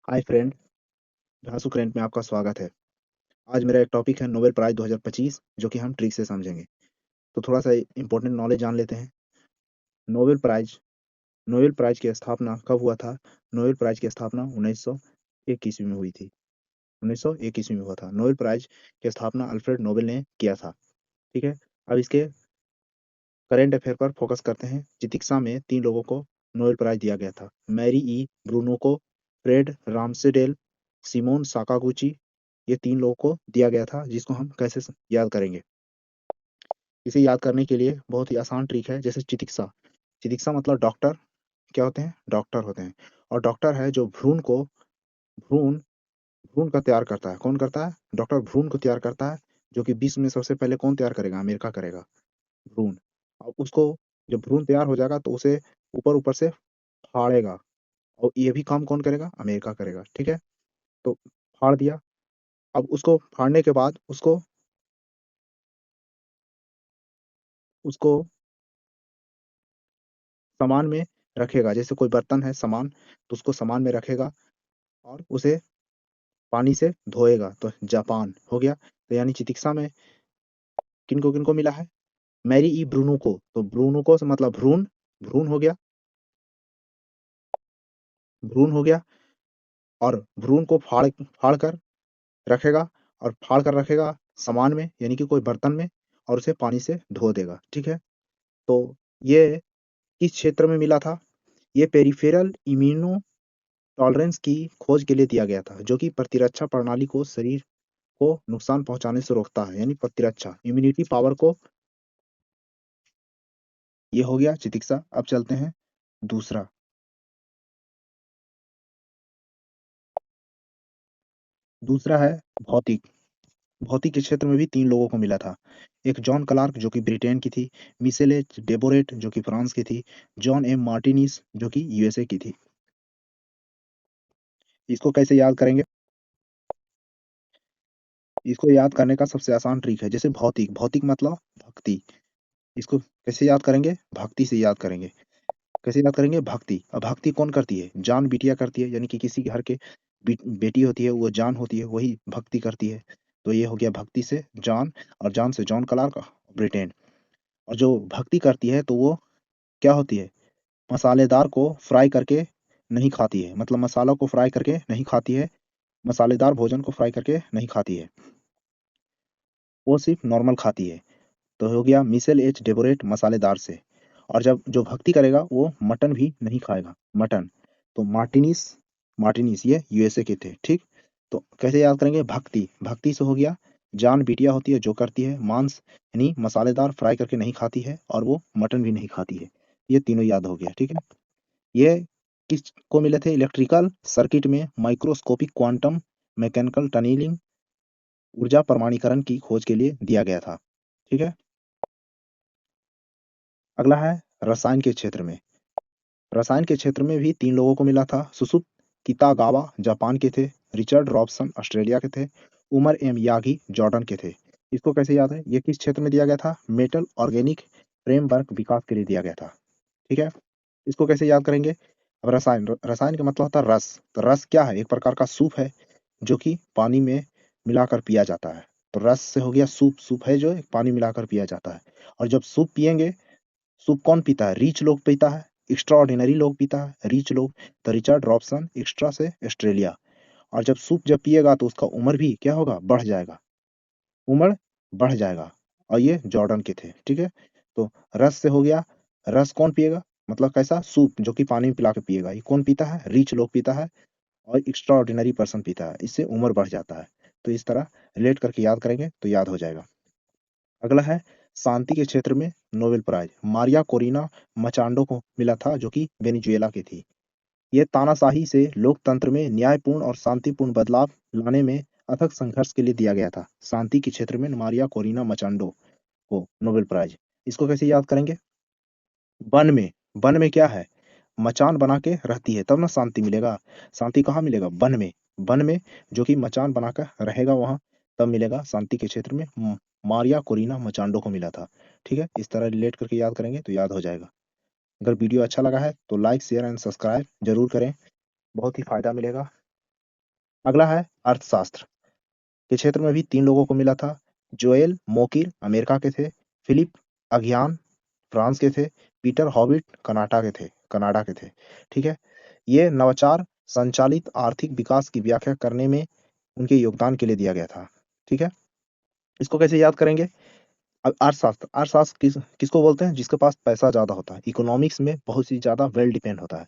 Hi friend, धांसू current में आपका स्वागत है। आज मेरा एक टॉपिक है नोबेल प्राइज 2025 जो कि हम ट्रिक से समझेंगे। तो थोड़ा सा इम्पोर्टेंट नॉलेज जान लेते हैं। नोबेल प्राइज नोबेल प्राइज की स्थापना कब हुआ था? नोबेल प्राइज की स्थापना 1901 ईस्वी में हुई थी। 1901 ईस्वी में हुआ था। नोबेल प्राइज की स्थापना अल्फ्रेड नोबेल ने किया था। ठीक है। अब इसके करेंट अफेयर पर फोकस करते हैं। चिकित्सा में 3 लोगों को नोबेल प्राइज दिया गया था। मैरी ई ब्रूनो, फ्रेड रामसेडेल, सिमोन साकागुची। ये 3 लोगों को दिया गया था, जिसको हम कैसे याद करेंगे? इसे याद करने के लिए बहुत ही आसान ट्रिक है। जैसे चिकित्सा चिकित्सा मतलब डॉक्टर। क्या होते हैं? डॉक्टर होते हैं। और डॉक्टर है जो भ्रूण भ्रूण का तैयार करता है। कौन करता है? डॉक्टर भ्रूण को तैयार करता है। जो कि विश्व में सबसे पहले कौन तैयार करेगा? अमेरिका करेगा भ्रूण। अब उसको जब भ्रूण तैयार हो जाएगा तो उसे ऊपर ऊपर से फाड़ेगा। और ये भी काम कौन करेगा? अमेरिका करेगा। ठीक है। तो फाड़ दिया। अब उसको फाड़ने के बाद उसको उसको सामान में रखेगा। जैसे कोई बर्तन है, सामान, तो उसको सामान में रखेगा और उसे पानी से धोएगा। तो जापान हो गया। तो यानी चिकित्सा में किनको किनको मिला है? मैरी ई ब्रूनो को। तो ब्रूनो को से मतलब भ्रूण। भ्रूण हो गया। भ्रूण हो गया। और भ्रूण को फाड़ कर रखेगा। और फाड़ कर रखेगा सामान में, यानी कि कोई बर्तन में। और उसे पानी से धो देगा। ठीक है। तो ये किस क्षेत्र में मिला था? ये पेरिफेरल इम्यूनो टॉलरेंस की खोज के लिए दिया गया था, जो कि प्रतिरक्षा प्रणाली को शरीर को नुकसान पहुंचाने से रोकता है। यानी प्रतिरक्षा इम्यूनिटी पावर को। ये हो गया चिकित्सा। अब चलते हैं दूसरा। दूसरा है भौतिक। भौतिक के क्षेत्र में भी 3 लोगों को मिला था। एक जॉन क्लार्क जो कि ब्रिटेन की थी, मिशेल एच डेबोरेट जो कि फ्रांस की थी, जॉन एम मार्टिनिस जो कि यूएसए की थी। इसको कैसे याद करेंगे? इसको याद करने का सबसे आसान ट्रिक है। जैसे भौतिक भौतिक मतलब भक्ति। इसको कैसे याद करेंगे? भक्ति से याद करेंगे। कैसे याद करेंगे? भक्ति। अब भक्ति कौन करती है? जान बिटिया करती है। यानी कि किसी घर के बेटी होती है, वो जान होती है, वही भक्ति करती है। तो ये हो गया भक्ति से जान। और जान से जॉन क्लार्क, ब्रिटेन। और जो भक्ति करती है तो वो क्या होती है? मसालेदार को फ्राई करके नहीं खाती है। मतलब मसाला को फ्राई करके नहीं खाती है। मसालेदार भोजन को फ्राई करके नहीं खाती है। वो सिर्फ नॉर्मल खाती है। तो हो गया मिशेल एच डेबोरेट मसालेदार से। और जब जो भक्ति करेगा वो मटन भी नहीं खाएगा। मटन। तो मार्टिनिस। मार्टिनिस ये यूएसए के थे। ठीक। तो कैसे याद करेंगे? भक्ति। भक्ति से हो गया जान बिटिया होती है जो करती है मांस यानी मसालेदार फ्राई करके नहीं खाती है, और वो मटन भी नहीं खाती है। ये तीनों याद हो गया। ठीक है। ये किस को मिले थे? इलेक्ट्रिकल सर्किट में माइक्रोस्कोपिक क्वांटम मैकेनिकल टनलिंग ऊर्जा परमाणुकरण की खोज के लिए दिया गया था। ठीक है। अगला है रसायन के क्षेत्र में। रसायन के क्षेत्र में भी 3 लोगों को मिला था। सुसुप कितागावा जापान के थे, रिचर्ड रॉबसन ऑस्ट्रेलिया के थे, उमर एम यागी जॉर्डन के थे। इसको कैसे याद है? ये किस क्षेत्र में दिया गया था? मेटल ऑर्गेनिक फ्रेमवर्क विकास के लिए दिया गया था। ठीक है। इसको कैसे याद करेंगे? अब रसायन रसायन का मतलब होता है रस। तो रस क्या है? एक प्रकार का सूप है जो कि पानी में मिलाकर पिया जाता है। तो रस से हो गया सूप। सूप है जो पानी मिलाकर पिया जाता है। और जब सूप पिएंगे, सूप कौन पीता है? रिच लोग पीता है। एक्स्ट्रा ऑर्डिनरी लोग पीता है, रिच लोग। तो रिचर्ड रॉबसन एक्स्ट्रा से ऑस्ट्रेलिया। और जब सूप जब पिएगा तो उसका उम्र भी क्या होगा? बढ़ जाएगा। उम्र बढ़ जाएगा। और ये जॉर्डन के थे। ठीक है। तो रस से हो गया। रस कौन पिएगा? मतलब कैसा? सूप जो कि पानी में पिला के पिएगा। ये कौन पीता है? रिच लोग पीता है। और एक्स्ट्रा ऑर्डिनरी पर्सन पीता है। इससे उम्र बढ़ जाता है। तो इस तरह रिलेट करके याद करेंगे तो याद हो जाएगा। अगला है शांति के क्षेत्र में नोबेल प्राइज। मारिया कोरिना मचांडो को मिला था, जो कि वेनेजुएला की थी। ये तानाशाही से लोकतंत्र में न्यायपूर्ण और शांतिपूर्ण बदलाव लाने में अथक संघर्ष के लिए दिया गया था। शांति के क्षेत्र में मारिया कोरिना मचांडो को नोबेल प्राइज। इसको कैसे याद करेंगे? वन में क्या है? मचान बना के रहती है, तब ना शांति मिलेगा। शांति कहाँ मिलेगा? वन में। वन में जो कि मचान बनाकर रहेगा वहां, तब मिलेगा शांति के क्षेत्र में। मारिया कोरिना मचांडो को मिला था। ठीक है। इस तरह रिलेट करके याद करेंगे तो याद हो जाएगा। अगर वीडियो अच्छा लगा है तो लाइक शेयर एंड सब्सक्राइब जरूर करें। बहुत ही फायदा मिलेगा। अगला है अर्थशास्त्र के क्षेत्र में भी 3 लोगों को मिला था। जोएल मोकिर अमेरिका के थे, फिलिप अगियान फ्रांस के थे, पीटर हॉविट कनाडा के थे। ठीक है? ये नवाचार संचालित आर्थिक विकास की व्याख्या करने में उनके योगदान के लिए दिया गया था। ठीक है? इसको कैसे याद करेंगे? अब अर्थशास्त्र किसको बोलते हैं? जिसके पास पैसा ज़्यादा होता है। इकोनॉमिक्स में बहुत ही ज़्यादा वेल डिपेंड होता है।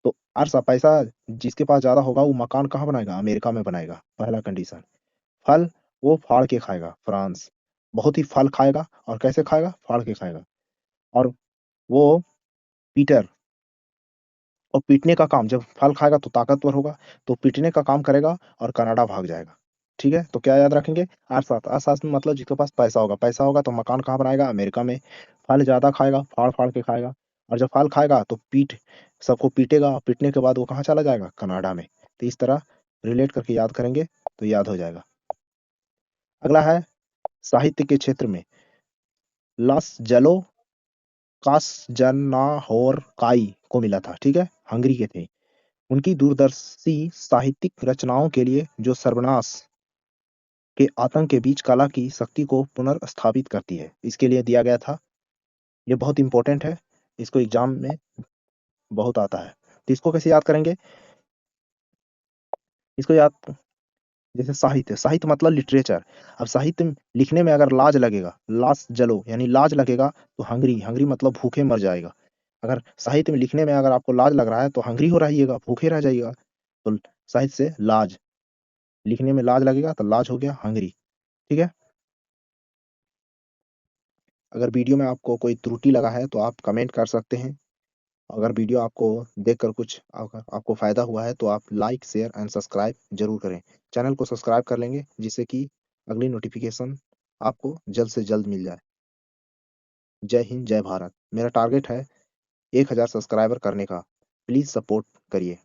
तो पैसा जिसके पास ज़्यादा होगा वो मकान कहाँ बनाएगा? अमेरिका में बनाएगा, पहला कंडीशन। फल वो फाड़ के खाएगा, फ्रांस। बहुत ही फल खाएगा और कैसे खाएगा? फाड़ के खाएगा। और वो पीटर और पीटने का काम, जब फल खाएगा तो ताकतवर होगा, तो पीटने का काम करेगा और कनाडा भाग जाएगा। ठीक है? तो क्या याद रखेंगे? अर्थशास्त्र में मतलब जिसके पास पैसा होगा तो मकान कहाँ बनाएगा? अमेरिका में। फल ज़्यादा खाएगा, फाड़-फाड़ के खाएगा और जब फल खाएगा तो सबको पीटेगा और पीटने के बाद वो कहाँ चला जाएगा? कनाडा में। तो इस तरह रिलेट करके याद करेंगे तो याद हो जाएगा। अगला है साहित्य के क्षेत्र में लॉस जेलो कास्ज़नाहोरकाई को मिला था। ठीक है? हंगरी के थे। उनकी दूरदर्शी साहित्यिक रचनाओं के लिए जो सर्वनाश के आतंक के बीच कला की शक्ति को पुनर्स्थापित करती है, इसके लिए दिया गया था। ये बहुत इंपॉर्टेंट है, इसको एग्जाम में बहुत आता है। तो इसको कैसे याद करेंगे? इसको याद जैसे साहित्य मतलब लिटरेचर। अब साहित्य में लिखने में अगर लाज लगेगा, लास जलो यानी लाज लगेगा तो हंगरी मतलब भूखे मर जाएगा। अगर साहित्य में लिखने में अगर आपको लाज लग रहा है तो हंगरी हो रहिएगा, भूखे रह जाइएगा। तो साहित्य से लाज, लिखने में लाज लगेगा तो लाज हो गया हंगरी। ठीक है? अगर वीडियो में आपको कोई त्रुटि लगा है तो आप कमेंट कर सकते हैं। अगर वीडियो आपको देखकर कुछ अगर आपको फ़ायदा हुआ है तो आप लाइक, शेयर एंड सब्सक्राइब ज़रूर करें। चैनल को सब्सक्राइब कर लेंगे जिससे कि अगली नोटिफ़िकेशन आपको जल्द से जल्द मिल जाए। जय हिंद, जय भारत। मेरा टारगेट है 1000 सब्सक्राइबर करने का। प्लीज़ सपोर्ट करिए।